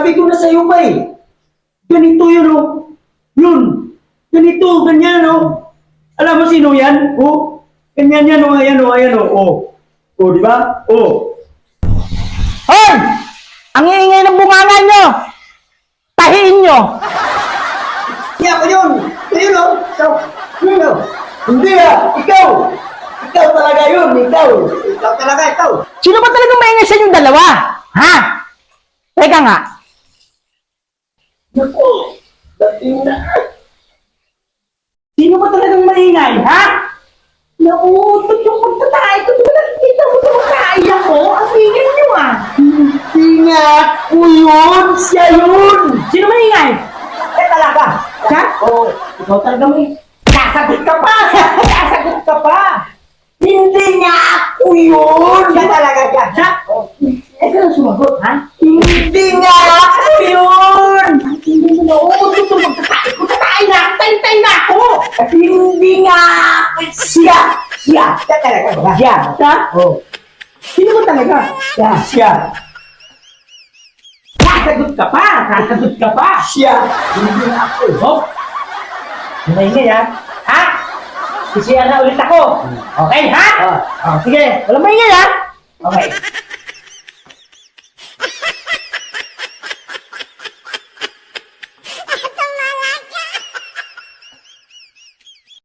Sabi ko na sa'yo pa eh. Ganito yun oh. Yun. Ganito, ganyan oh. Alam mo sino yan? Oh. Ganyan yan oh, ayan oh, ayan oh. Oh, oh di ba? Oh. Hoy! Ang iingay ng bunganga nyo! Tahiin nyo! Hindi ako yun. Ayun oh. Yun oh. Hindi ah. Ikaw. Ikaw talaga yun. Ikaw. Ikaw talaga, ikaw. Sino ba talagang maingay sa inyong dalawa? Ha? Teka nga. Naku. Dating na. Sino ba talagang maingay, ha? Naku, ba't yung pagtatay ko? Diba nakikita mo sa makaiyak ko? Ang ingay nyo ah. Hindi nga ako yun. Siya yun. Sino maingay? Eh talaga. Siya? Oo. Ikaw talaga may. Sasagot ka pa! Sasagot ka pa! Hindi nga ako yun. Siya talaga siya. Siya? Eh, ka lang sumagot, ha? Hindi nga ako yun. Hindi mo na, oo, dito magtatay na! Tay na ako! Hindi nga ako siya. Siya. Siya talaga ba? Siya? Siya? Oo. Sino ba talaga? Siya. Siya. Sasagot ka pa! Sasagot ka pa! Siya. Hindi nga ako. Oh! Maingay, ha? Ha? Sisiyan na ulit ako! Okay, ha? Ah. Oh, sige, walang maingay, ha? Okay.